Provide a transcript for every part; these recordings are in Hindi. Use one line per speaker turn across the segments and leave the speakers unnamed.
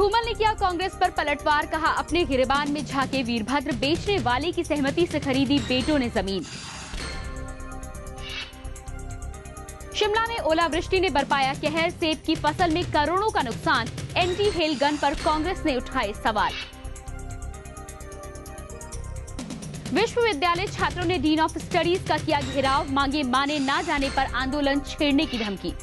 धूमल ने किया कांग्रेस पर पलटवार, कहा अपने गिरेबान में झांके वीरभद्र, बेचने वाले की सहमति से खरीदी बेटों ने जमीन। शिमला में ओलावृष्टि ने बरपाया कहर, सेब की फसल में करोड़ों का नुकसान, एंटी हेल गन पर कांग्रेस ने उठाए सवाल। विश्वविद्यालय छात्रों ने डीन ऑफ स्टडीज का किया घेराव, मांगे माने ना जाने पर आंदोलन छेड़ने की धमकी।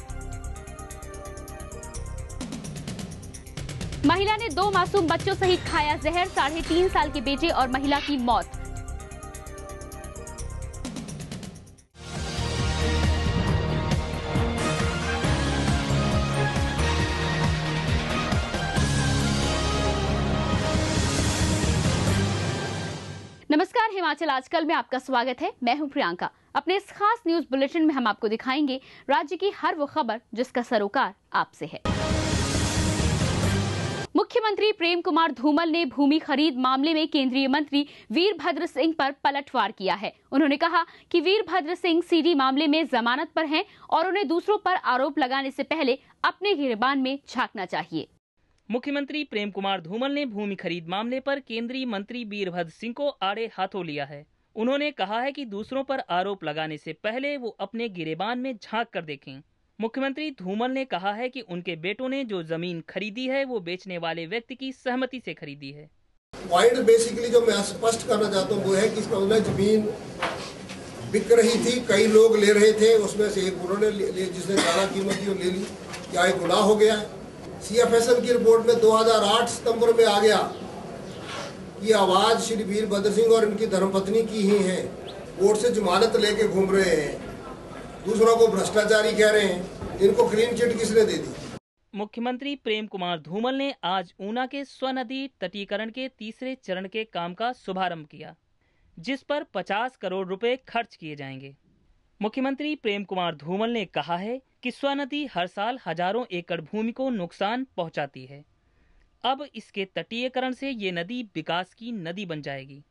महिला ने 2 मासूम बच्चों सहित खाया जहर, 3.5 साल के बेटे और महिला की मौत। नमस्कार, हिमाचल आजकल में आपका स्वागत है। मैं हूं प्रियंका। अपने इस खास न्यूज बुलेटिन में हम आपको दिखाएंगे राज्य की हर वो खबर जिसका सरोकार आपसे है। मुख्यमंत्री प्रेम कुमार धूमल ने भूमि खरीद मामले में केंद्रीय मंत्री वीरभद्र सिंह पर पलटवार किया है। उन्होंने कहा कि वीरभद्र सिंह सीडी मामले में जमानत पर हैं और उन्हें दूसरों पर आरोप लगाने से पहले अपने गिरबान में झांकना चाहिए।
मुख्यमंत्री प्रेम कुमार धूमल ने भूमि खरीद मामले पर केंद्रीय मंत्री वीरभद्र सिंह को आड़े हाथों लिया है। उन्होंने कहा है कि दूसरों पर आरोप लगाने से पहले वो अपने गिरेबान में झांक कर देखें। मुख्यमंत्री धूमल ने कहा है कि उनके बेटों ने जो जमीन खरीदी है वो बेचने वाले व्यक्ति की सहमति से खरीदी है।
पॉइंट बेसिकली जो मैं स्पष्ट करना चाहता हूँ वो है कि इसमें जमीन बिक रही थी, कई लोग ले रहे थे, उसमें से एक उन्होंने जिसने ज्यादा कीमत थी वो ले ली। क्या एक गुनाह हो गया? CFSM की रिपोर्ट में 2008 सितंबर में आ गया कि आवाज श्री वीरभद्र सिंह और इनकी धर्मपत्नी की ही है। कोर्ट से जमानत लेके घूम रहे हैं, दूसरों को भ्रष्टाचारी कह रहे हैं। इनको क्लीन चिट किसने दे दी?
मुख्यमंत्री प्रेम कुमार धूमल ने आज ऊना के स्वनदी तटीकरण के तीसरे चरण के काम का शुभारंभ किया, जिस पर 50 करोड़ रुपए खर्च किए जाएंगे। मुख्यमंत्री प्रेम कुमार धूमल ने कहा है कि स्वनदी हर साल हजारों एकड़ भूमि को नुकसान पहुंचाती है। अब इसके तटीयकरण से ये नदी विकास की नदी बन जाएगी।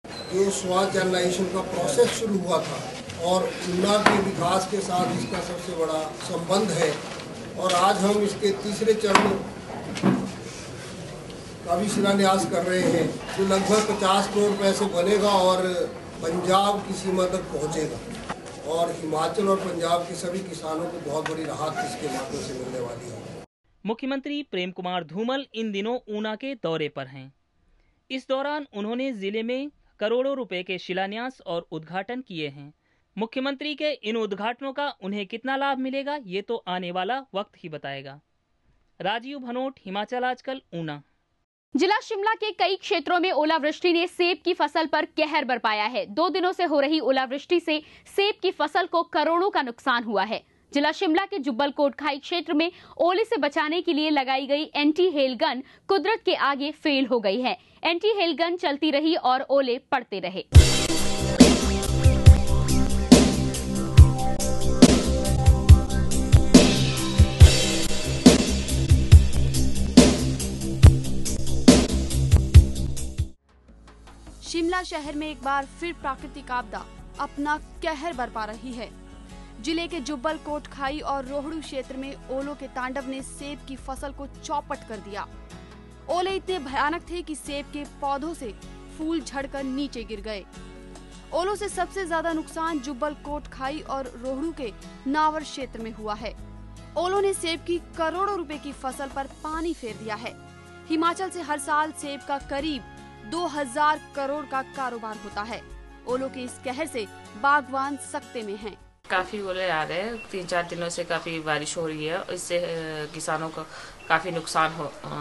जो स्व चैनलाइजेशन का प्रोसेस शुरू हुआ था और ऊना के विकास के साथ इसका सबसे बड़ा संबंध है, और आज हम इसके तीसरे चरण का भी शिलान्यास कर रहे हैं, जो लगभग 50 करोड़ रुपए से बनेगा और पंजाब की सीमा तक पहुंचेगा और हिमाचल और पंजाब के सभी किसानों को बहुत बड़ी राहत इसके माध्यम से मिलने वाली है।
मुख्यमंत्री प्रेम कुमार धूमल इन दिनों ऊना के दौरे पर हैं। इस दौरान उन्होंने जिले में करोड़ों रुपए के शिलान्यास और उद्घाटन किए हैं। मुख्यमंत्री के इन उद्घाटनों का उन्हें कितना लाभ मिलेगा ये तो आने वाला वक्त ही बताएगा। राजीव भनोट, हिमाचल आजकल, ऊना।
जिला शिमला के कई क्षेत्रों में ओलावृष्टि ने सेब की फसल पर कहर बरपाया है। 2 दिनों से हो रही ओलावृष्टि से सेब की फसल को करोड़ों का नुकसान हुआ है। जिला शिमला के जुब्बल कोटखाई क्षेत्र में ओले से बचाने के लिए लगाई गई एंटी हेल गन कुदरत के आगे फेल हो गई है। एंटी हेल गन चलती रही और ओले पड़ते रहे।
शिमला शहर में एक बार फिर प्राकृतिक आपदा अपना कहर बरपा रही है। जिले के जुब्बल कोटखाई और रोहड़ू क्षेत्र में ओलों के तांडव ने सेब की फसल को चौपट कर दिया। ओले इतने भयानक थे कि सेब के पौधों से फूल झड़कर नीचे गिर गए। ओलों से सबसे ज्यादा नुकसान जुब्बल कोटखाई और रोहड़ू के नावर क्षेत्र में हुआ है। ओलों ने सेब की करोड़ों रुपए की फसल पर पानी फेर दिया है। हिमाचल से हर साल सेब का करीब 2000 करोड़ का कारोबार होता है। ओलों के इस कहर से बागवान सकते में हैं।
काफ़ी ओले आ रहे हैं, 3-4 दिनों से काफ़ी बारिश हो रही है, इससे किसानों को काफ़ी नुकसान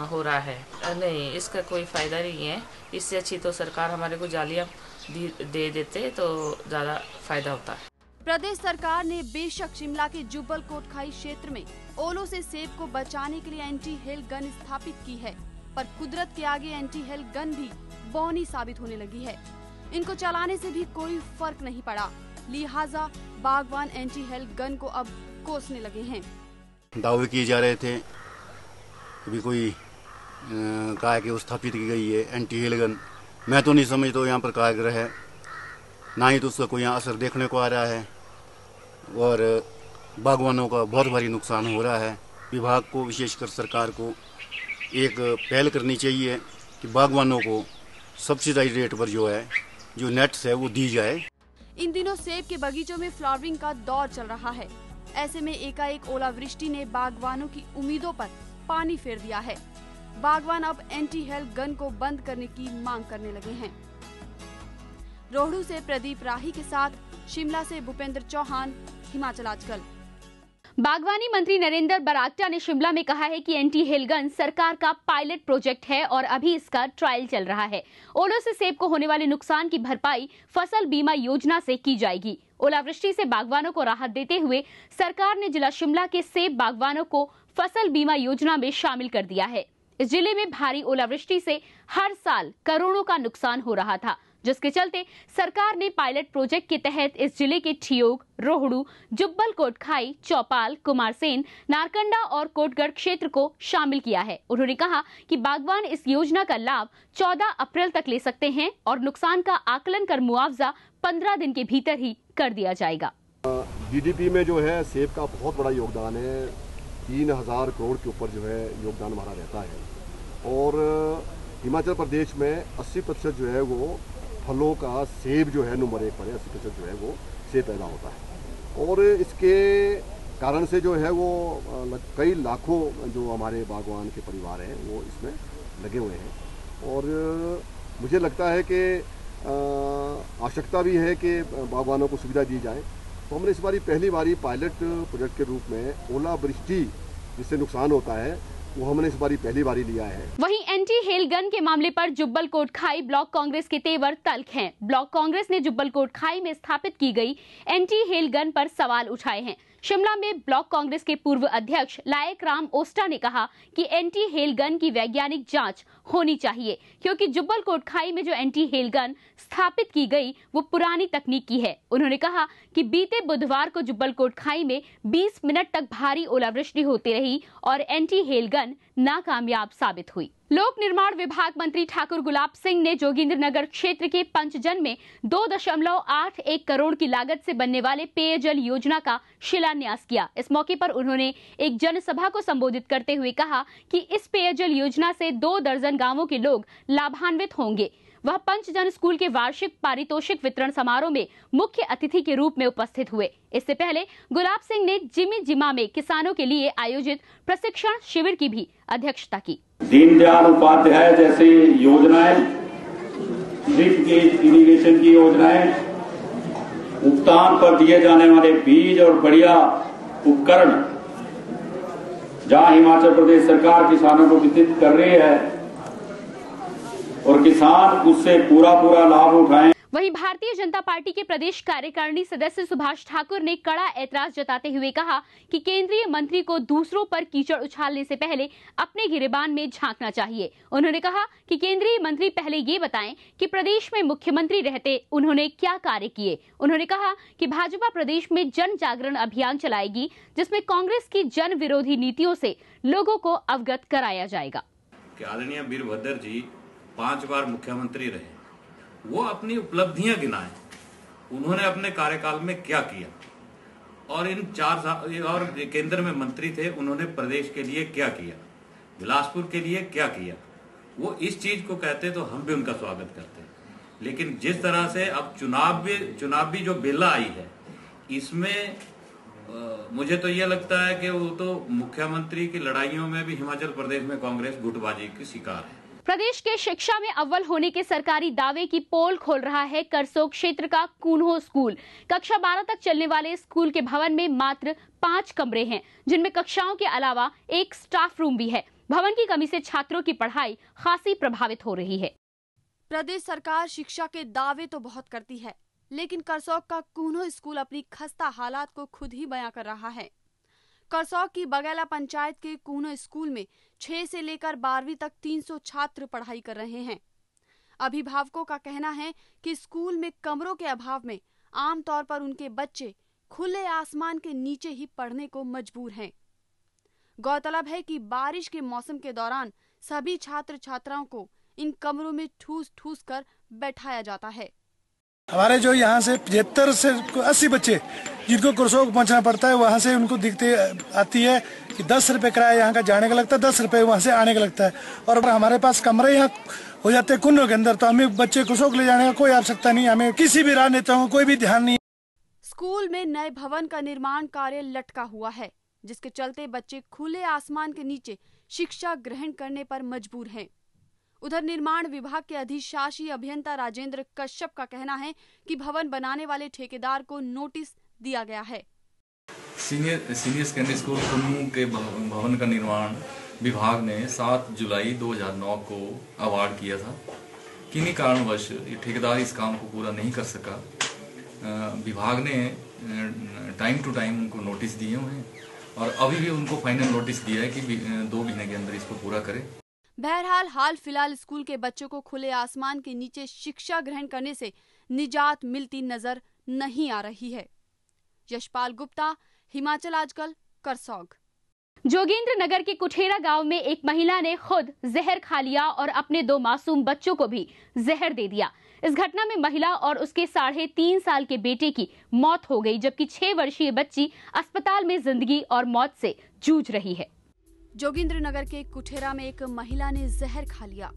हो रहा है। नहीं, इसका कोई फ़ायदा नहीं है। इससे अच्छी तो सरकार हमारे को जालियाँ दे देते तो ज़्यादा फायदा होता है।
प्रदेश सरकार ने बेशक शिमला के जुब्बल कोटखाई क्षेत्र में ओलों से सेब को बचाने के लिए एंटी हेल गन स्थापित की है, पर कुदरत के आगे एंटी हेल गन भी बौनी साबित होने लगी है। इनको चलाने से भी कोई फर्क नहीं पड़ा, लिहाजा बागवान एंटी हेल गन को अब कोसने लगे हैं।
दावे किए जा रहे थे कभी कोई कहा कि स्थापित की गई है एंटी हेल गन। मैं तो नहीं समझता यहाँ पर कारगर है, ना ही तो उसका कोई यहाँ असर देखने को आ रहा है और बागवानों का बहुत भारी नुकसान हो रहा है। विभाग को, विशेषकर सरकार को एक पहल करनी चाहिए कि बागवानों को सब्सिडाइज रेट पर जो नेट्स है वो दी जाए।
इन दिनों सेब के बगीचों में फ्लावरिंग का दौर चल रहा है। ऐसे में एकाएक ओलावृष्टि ने बागवानों की उम्मीदों पर पानी फेर दिया है। बागवान अब एंटी हेल गन को बंद करने की मांग करने लगे हैं। रोहड़ू से प्रदीप राही के साथ शिमला से भूपेंद्र चौहान, हिमाचल आजकल।
बागवानी मंत्री नरेंद्र बरागटा ने शिमला में कहा है कि एंटी हेल गन सरकार का पायलट प्रोजेक्ट है और अभी इसका ट्रायल चल रहा है। ओलों से सेब को होने वाले नुकसान की भरपाई फसल बीमा योजना से की जाएगी। ओलावृष्टि से बागवानों को राहत देते हुए सरकार ने जिला शिमला के सेब बागवानों को फसल बीमा योजना में शामिल कर दिया है। इस जिले में भारी ओलावृष्टि से हर साल करोड़ों का नुकसान हो रहा था, जिसके चलते सरकार ने पायलट प्रोजेक्ट के तहत इस जिले के ठियोग, रोहड़ू, जुब्बल कोटखाई, चौपाल, कुमारसेन, नारकंडा और कोटगढ़ क्षेत्र को शामिल किया है। उन्होंने कहा कि बागवान इस योजना का लाभ 14 अप्रैल तक ले सकते हैं और नुकसान का आकलन कर मुआवजा 15 दिन के भीतर ही कर दिया जाएगा।
जीडीपी में जो है सेब का बहुत बड़ा योगदान है। 3000 करोड़ के ऊपर जो है योगदान हमारा रहता है और हिमाचल प्रदेश में 80% जो है वो फलों का सेब जो है नंबर 1 पर है। 80% जो है वो सेब पैदा होता है और इसके कारण से जो है वो कई लाखों जो हमारे बागवान के परिवार हैं वो इसमें लगे हुए हैं और मुझे लगता है कि आवश्यकता भी है कि बागवानों को सुविधा दी जाए। तो हमने इस बारी पहली बारी पायलट प्रोजेक्ट के रूप में ओलावृष्टि जिससे नुकसान होता है वो हमने इस बारी पहली बारी लिया है।
वहीं एंटी हेल गन के मामले पर जुब्बल कोटखाई ब्लॉक कांग्रेस के तेवर तल्ख हैं। ब्लॉक कांग्रेस ने जुब्बल कोटखाई में स्थापित की गई एंटी हेल गन पर सवाल उठाए हैं। शिमला में ब्लॉक कांग्रेस के पूर्व अध्यक्ष लायक राम ओस्टा ने कहा कि एंटी हेल गन की वैज्ञानिक जांच होनी चाहिए, क्योंकि जुब्बल कोटखाई में जो एंटी हेल गन स्थापित की गई वो पुरानी तकनीक की है। उन्होंने कहा कि बीते बुधवार को जुब्बल कोटखाई में 20 मिनट तक भारी ओलावृष्टि होती रही और एंटी हेल गन नाकामयाब साबित हुई। लोक निर्माण विभाग मंत्री ठाकुर गुलाब सिंह ने जोगिंद्रनगर क्षेत्र के पंचजन में 2.81 करोड़ की लागत से बनने वाले पेयजल योजना का शिलान्यास किया। इस मौके पर उन्होंने एक जनसभा को संबोधित करते हुए कहा कि इस पेयजल योजना से 2 दर्जन गांवों के लोग लाभान्वित होंगे। वह पंचजन स्कूल के वार्षिक पारितोषिक वितरण समारोह में मुख्य अतिथि के रूप में उपस्थित हुए। इससे पहले गुलाब सिंह ने जिमी जिमा में किसानों के लिए आयोजित प्रशिक्षण शिविर की भी अध्यक्षता की।
दीनदयाल उपाध्याय जैसी योजनाएं, ड्रिप इरिगेशन की योजनाएं, भुगतान पर दिए जाने वाले बीज और बढ़िया उपकरण जहां हिमाचल प्रदेश सरकार किसानों को वितरित कर रही है और किसान उससे पूरा लाभ उठाएं।
वहीं भारतीय जनता पार्टी के प्रदेश कार्यकारिणी सदस्य सुभाष ठाकुर ने कड़ा ऐतराज जताते हुए कहा कि केंद्रीय मंत्री को दूसरों पर कीचड़ उछालने से पहले अपने गिरेबान में झांकना चाहिए। उन्होंने कहा कि केंद्रीय मंत्री पहले ये बताएं कि प्रदेश में मुख्यमंत्री रहते उन्होंने क्या कार्य किए। उन्होंने कहा कि भाजपा प्रदेश में जन जागरण अभियान चलाएगी, जिसमें कांग्रेस की जन विरोधी नीतियों से लोगों को अवगत कराया जाएगा।
आदरणीय वीरभद्र जी 5 बार मुख्यमंत्री रहे, वो अपनी उपलब्धियां गिनाएं, उन्होंने अपने कार्यकाल में क्या किया और इन 4 साल और केंद्र में मंत्री थे, उन्होंने प्रदेश के लिए क्या किया, बिलासपुर के लिए क्या किया। वो इस चीज को कहते तो हम भी उनका स्वागत करते। लेकिन जिस तरह से अब चुनावी जो बेला आई है, इसमें मुझे तो ये लगता है कि वो तो मुख्यमंत्री की लड़ाइयों में भी हिमाचल प्रदेश में कांग्रेस गुटबाजी की शिकार है।
प्रदेश के शिक्षा में अव्वल होने के सरकारी दावे की पोल खोल रहा है करसोग क्षेत्र का कून्हो स्कूल। कक्षा 12 तक चलने वाले स्कूल के भवन में मात्र 5 कमरे हैं, जिनमें कक्षाओं के अलावा एक स्टाफ रूम भी है। भवन की कमी से छात्रों की पढ़ाई खासी प्रभावित हो रही है।
प्रदेश सरकार शिक्षा के दावे तो बहुत करती है, लेकिन करसोग का कून्हो स्कूल अपनी खस्ता हालात को खुद ही बयां कर रहा है। करसोग की बगैला पंचायत के कून्हो स्कूल में 6 से लेकर 12वीं तक 300 छात्र पढ़ाई कर रहे हैं। अभिभावकों का कहना है कि स्कूल में कमरों के अभाव में आमतौर पर उनके बच्चे खुले आसमान के नीचे ही पढ़ने को मजबूर हैं। गौरतलब है कि बारिश के मौसम के दौरान सभी छात्र छात्राओं को इन कमरों में ठूस कर बैठाया जाता है।
हमारे जो यहाँ से 75 से 80 बच्चे जिनको कुरसोग पहुँचना पड़ता है, वहाँ से उनको दिखते आती है कि 10 रुपये किराया यहाँ का जाने का लगता है, 10 रुपये वहाँ से आने का लगता है। और हमारे पास कमरे यहाँ हो जाते हैं कुंडों के अंदर, तो हमें बच्चे कुरसोग ले जाने का कोई आवश्यकता नहीं, हमें किसी भी राजनेताओं को कोई भी ध्यान नहीं।
स्कूल में नए भवन का निर्माण कार्य लटका हुआ है, जिसके चलते बच्चे खुले आसमान के नीचे शिक्षा ग्रहण करने पर मजबूर हैं। उधर निर्माण विभाग के अधिशासी अभियंता राजेंद्र कश्यप का कहना है कि भवन बनाने वाले ठेकेदार को नोटिस दिया गया है।
सीनियर सेकेंडरी स्कूल कुन्नू के भवन का निर्माण विभाग ने 7 जुलाई 2009 को अवार्ड किया था। किन्हीं कारणवश ये ठेकेदार इस काम को पूरा नहीं कर सका। विभाग ने टाइम टू टाइम उनको नोटिस दिए हुए हैं और अभी भी उनको फाइनल नोटिस दिया है कि 2 महीने के अंदर इसको पूरा करें।
बहरहाल हाल फिलहाल स्कूल के बच्चों को खुले आसमान के नीचे शिक्षा ग्रहण करने से निजात मिलती नजर नहीं आ रही है। यशपाल गुप्ता, हिमाचल आजकल, करसोग।
जोगेंद्र नगर के कुठेरा गांव में एक महिला ने खुद जहर खा लिया और अपने 2 मासूम बच्चों को भी जहर दे दिया। इस घटना में महिला और उसके 3.5 साल के बेटे की मौत हो गई, जबकि 6 वर्षीय बच्ची अस्पताल में जिंदगी और मौत से जूझ रही है।
जोगिंद्र नगर के कुठेरा में एक महिला ने जहर खा लिया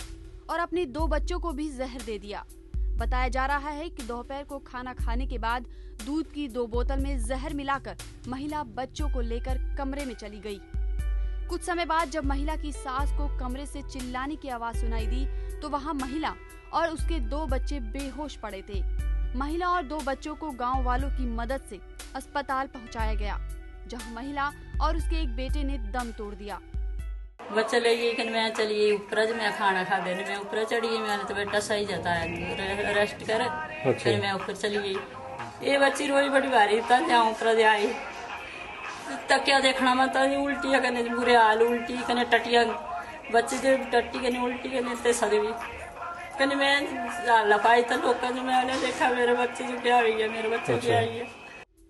और अपने 2 बच्चों को भी जहर दे दिया। बताया जा रहा है कि दोपहर को खाना खाने के बाद दूध की 2 बोतल में जहर मिलाकर महिला बच्चों को लेकर कमरे में चली गई। कुछ समय बाद जब महिला की सास को कमरे से चिल्लाने की आवाज सुनाई दी तो वहां महिला और उसके 2 बच्चे बेहोश पड़े थे। महिला और 2 बच्चों को गांव वालों की मदद से अस्पताल पहुंचाया गया, जहां महिला और उसके एक बेटे ने दम तोड़ दिया।
बच्चे ले गई कि मैं चलिए ऊपर, मैं खाना खा देने मैं ऊपर चढ़ी गई। मैंने तो बेटा सही जाता है रेस्ट कर, फिर मैं ऊपर चली गई। ये बच्ची रोई बड़ी भारी था, जहाँ ऊपर दे आई तक क्या देखना मत, उल्टी करने बुरे हाल, उल्टी करने टटिया बच्चे जो टट्टी करने उल्टी करने ते सदे भी कहने मैं लपाई तो लोग कहने मैंने देखा मेरे बच्चे जो क्या हुई है, मेरे बच्चे क्या हुई है।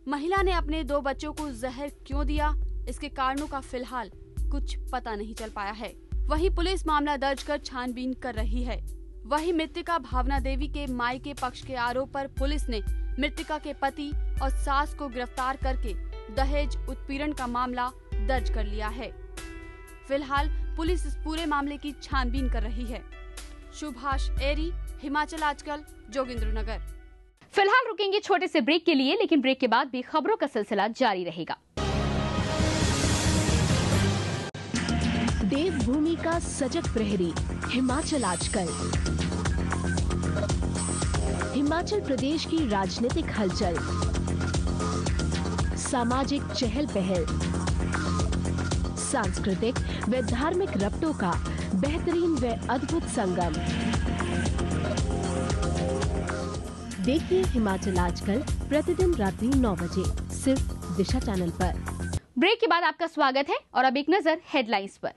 महिला ने अपने 2 बच्चों को जहर क्यों दिया, इसके कारणों का फिलहाल कुछ पता नहीं चल पाया है। वहीं पुलिस मामला दर्ज कर छानबीन कर रही है। वहीं मृतका भावना देवी के मायके पक्ष के आरोप पर पुलिस ने मृतका के पति और सास को गिरफ्तार करके दहेज उत्पीड़न का मामला दर्ज कर लिया है। फिलहाल पुलिस इस पूरे मामले की छानबीन कर रही है। सुभाष एरी, हिमाचल आजकल, जोगिंद्रनगर।
फिलहाल रुकेंगे छोटे से ब्रेक के लिए, लेकिन ब्रेक के बाद भी खबरों का सिलसिला जारी रहेगा।
देवभूमि का सजग प्रहरी, हिमाचल आजकल। हिमाचल प्रदेश की राजनीतिक हलचल, सामाजिक चहल पहल, सांस्कृतिक व धार्मिक रबतों का बेहतरीन व अद्भुत संगम। देखिए हिमाचल आजकल प्रतिदिन रात्रि 9 बजे सिर्फ दिशा चैनल पर।
ब्रेक के बाद आपका स्वागत है और अब एक नजर हेडलाइंस पर।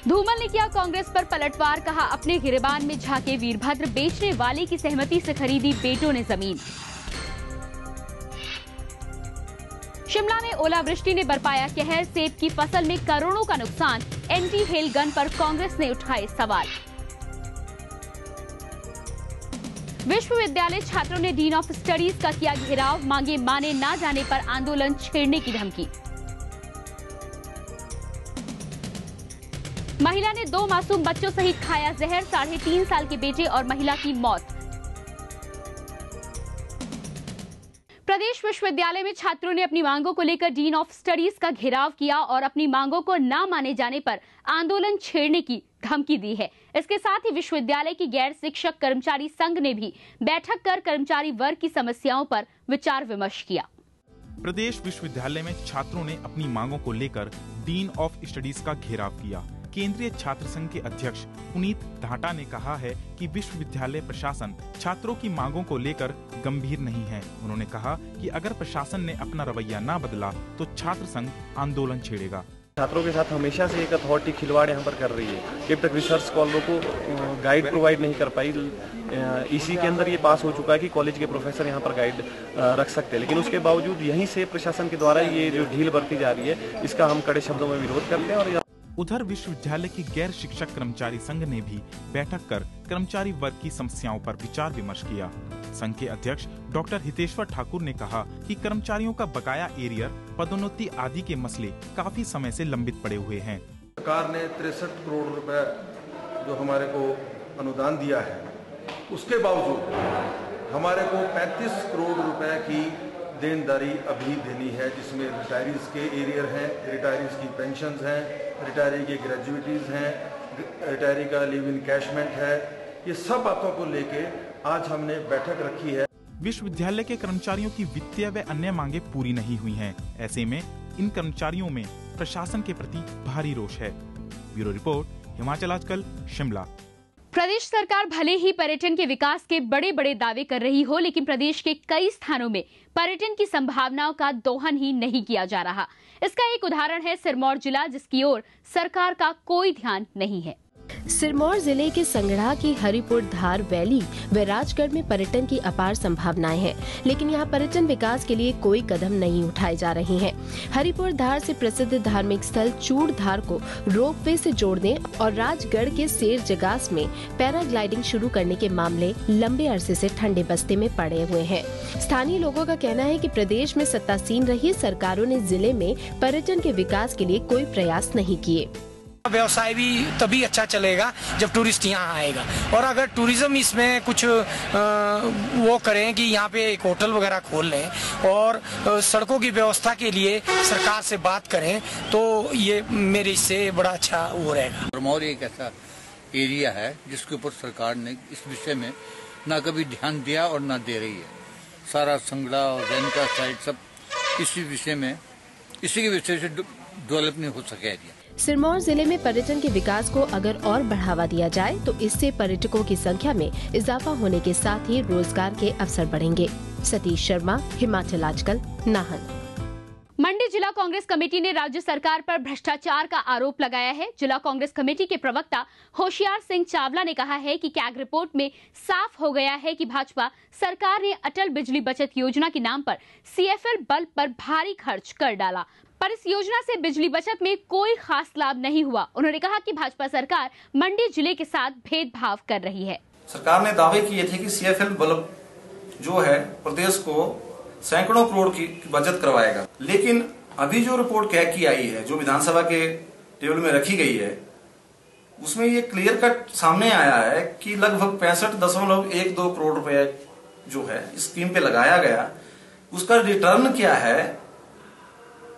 धूमल ने किया कांग्रेस पर पलटवार, कहा अपने गिरेबान में झांके वीरभद्र, बेचने वाले की सहमति से खरीदी बेटों ने जमीन। शिमला में ओलावृष्टि ने बरपाया कहर, सेब की फसल में करोड़ों का नुकसान, एंटी हेल गन पर कांग्रेस ने उठाए सवाल। विश्वविद्यालय छात्रों ने डीन ऑफ स्टडीज का किया घेराव, मांगे माने ना जाने पर आंदोलन छेड़ने की धमकी। महिला ने 2 मासूम बच्चों सहित खाया जहर, 3.5 साल के बेटे और महिला की मौत। प्रदेश विश्वविद्यालय में छात्रों ने अपनी मांगों को लेकर डीन ऑफ स्टडीज का घेराव किया और अपनी मांगों को न माने जाने पर आंदोलन छेड़ने की धमकी दी है। इसके साथ ही विश्वविद्यालय की गैर शिक्षक कर्मचारी संघ ने भी बैठक कर कर्मचारी वर्ग की समस्याओं पर विचार विमर्श किया।
प्रदेश विश्वविद्यालय में छात्रों ने अपनी मांगों को लेकर डीन ऑफ स्टडीज का घेराव किया। केंद्रीय छात्र संघ के अध्यक्ष पुनीत धाटा ने कहा है कि विश्वविद्यालय प्रशासन छात्रों की मांगों को लेकर गंभीर नहीं है। उन्होंने कहा कि अगर प्रशासन ने अपना रवैया न बदला तो छात्र संघ आंदोलन छेड़ेगा।
छात्रों के साथ हमेशा से एक अथॉरिटी खिलवाड़ यहाँ पर कर रही है। जब तक रिसर्च स्कॉलरों को गाइड प्रोवाइड नहीं कर पाई, इसी के अंदर ये पास हो चुका है कि कॉलेज के प्रोफेसर यहाँ पर गाइड रख सकते हैं, लेकिन उसके बावजूद यहीं से प्रशासन के द्वारा ये जो ढील बरती जा रही है, इसका हम कड़े शब्दों में विरोध करते हैं। और
उधर विश्वविद्यालय की गैर शिक्षक कर्मचारी संघ ने भी बैठक कर कर्मचारी वर्ग की समस्याओं पर विचार विमर्श किया। संघ के अध्यक्ष डॉक्टर हितेश्वर ठाकुर ने कहा कि कर्मचारियों का बकाया एरियर, पदोन्नति आदि के मसले काफी समय से लंबित पड़े हुए हैं।
सरकार ने 63 करोड़ रुपए जो हमारे को अनुदान दिया है, उसके बावजूद हमारे को 35 करोड़ रुपए की देनदारी अभी देनी है, जिसमें रिटायरीज के एरियर हैं, रिटायरीज की पेंशन्स हैं, रिटायरी की ग्रेजुइटीज हैं, रिटायरी का लीव इनकैशमेंट है। ये सब बातों को लेके आज हमने बैठक रखी है।
विश्वविद्यालय के कर्मचारियों की वित्तीय व अन्य मांगे पूरी नहीं हुई हैं। ऐसे में इन कर्मचारियों में प्रशासन के प्रति भारी रोष है। ब्यूरो रिपोर्ट, हिमाचल आजकल, शिमला।
प्रदेश सरकार भले ही पर्यटन के विकास के बड़े बड़े दावे कर रही हो, लेकिन प्रदेश के कई स्थानों में पर्यटन की संभावनाओं का दोहन ही नहीं किया जा रहा। इसका एक उदाहरण है सिरमौर जिला, जिसकी ओर सरकार का कोई ध्यान नहीं है।
सिरमौर जिले के संगड़ा की हरिपुर धार वैली व राजगढ़ में पर्यटन की अपार संभावनाएं हैं, लेकिन यहाँ पर्यटन विकास के लिए कोई कदम नहीं उठाए जा रहे हैं। हरिपुर धार से प्रसिद्ध धार्मिक स्थल चूड़ धार को रोपवे से जोड़ने और राजगढ़ के सेर जगास में पैराग्लाइडिंग शुरू करने के मामले लंबे अरसे से ठंडे बस्ते में पड़े हुए हैं। स्थानीय लोगों का कहना है कि प्रदेश में सत्तासीन रही सरकारों ने जिले में पर्यटन के विकास के लिए कोई प्रयास नहीं किए।
व्यवसाय भी तभी अच्छा चलेगा जब टूरिस्ट यहाँ आएगा, और अगर टूरिज्म इसमें कुछ वो करें कि यहाँ पे एक होटल वगैरह खोल लें और सड़कों की व्यवस्था के लिए सरकार से बात करें, तो ये मेरे इससे बड़ा अच्छा वो रहेगा।
सिरमौर एक ऐसा एरिया है जिसके ऊपर सरकार ने इस विषय में ना कभी ध्यान दिया और ना दे रही है। सारा संगड़ा और रेनका साइड सब इसी की विषय से डेवलप नहीं हो सके एरिया।
सिरमौर जिले में पर्यटन के विकास को अगर और बढ़ावा दिया जाए तो इससे पर्यटकों की संख्या में इजाफा होने के साथ ही रोजगार के अवसर बढ़ेंगे। सतीश शर्मा, हिमाचल आजकल, नाहन।
मंडी जिला कांग्रेस कमेटी ने राज्य सरकार पर भ्रष्टाचार का आरोप लगाया है। जिला कांग्रेस कमेटी के प्रवक्ता होशियार सिंह चावला ने कहा है कि कैग रिपोर्ट में साफ हो गया है कि भाजपा सरकार ने अटल बिजली बचत योजना के नाम पर CFL बल्ब पर भारी खर्च कर डाला, पर इस योजना से बिजली बचत में कोई खास लाभ नहीं हुआ। उन्होंने कहा कि भाजपा सरकार मंडी जिले के साथ भेदभाव कर रही है।
सरकार ने दावे किए थे कि CFL बल्ब जो है प्रदेश को सैकड़ों करोड़ की बचत करवाएगा, लेकिन अभी जो रिपोर्ट कैग की आई है, जो विधानसभा के टेबल में रखी गई है, उसमें ये क्लियर कट सामने आया है कि लगभग 65.12 करोड़ रुपए जो है स्कीम पे लगाया गया, उसका रिटर्न क्या है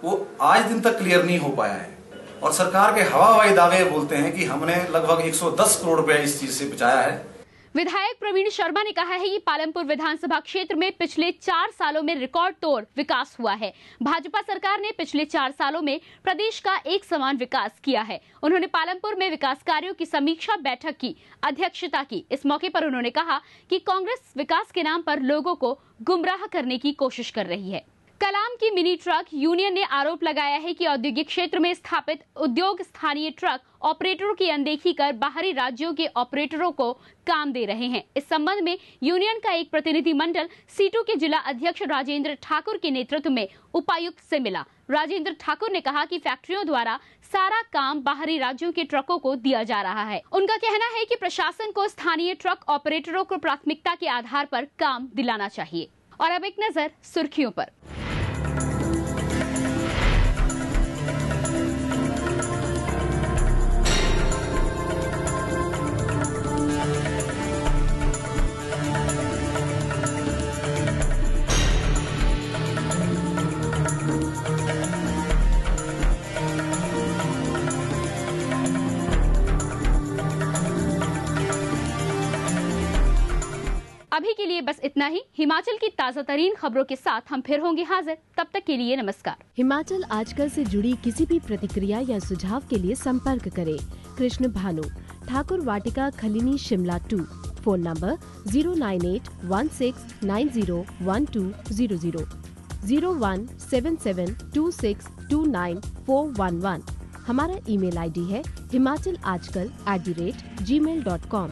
वो आज दिन तक क्लियर नहीं हो पाया है। और सरकार के हवाई दावे बोलते हैं कि हमने लगभग 110 करोड़ रुपए इस चीज से बचाया है।
विधायक प्रवीण शर्मा ने कहा है कि पालमपुर विधानसभा क्षेत्र में पिछले 4 सालों में रिकॉर्ड तोड़ विकास हुआ है। भाजपा सरकार ने पिछले 4 सालों में प्रदेश का एक समान विकास किया है। उन्होंने पालमपुर में विकास कार्यों की समीक्षा बैठक की अध्यक्षता की। इस मौके पर उन्होंने कहा कि कांग्रेस विकास के नाम पर लोगों को गुमराह करने की कोशिश कर रही है। कलाम की मिनी ट्रक यूनियन ने आरोप लगाया है कि औद्योगिक क्षेत्र में स्थापित उद्योग स्थानीय ट्रक ऑपरेटरों की अनदेखी कर बाहरी राज्यों के ऑपरेटरों को काम दे रहे हैं। इस संबंध में यूनियन का एक प्रतिनिधिमंडल सीटू के जिला अध्यक्ष राजेंद्र ठाकुर के नेतृत्व में उपायुक्त से मिला। राजेंद्र ठाकुर ने कहा कि फैक्ट्रियों द्वारा सारा काम बाहरी राज्यों के ट्रकों को दिया जा रहा है। उनका कहना है कि प्रशासन को स्थानीय ट्रक ऑपरेटरों को प्राथमिकता के आधार पर काम दिलाना चाहिए। और अब एक नजर सुर्खियों पर। अभी के लिए बस इतना ही। हिमाचल की ताजा तरीन खबरों के साथ हम फिर होंगे हाजिर। तब तक के लिए नमस्कार।
हिमाचल आजकल से जुड़ी किसी भी प्रतिक्रिया या सुझाव के लिए संपर्क करें। कृष्ण भानु, ठाकुर वाटिका, खलीनी, शिमला 2। Phone number 09816901200, 017726294111। हमारा email ID है himachalajkal@gmail.com।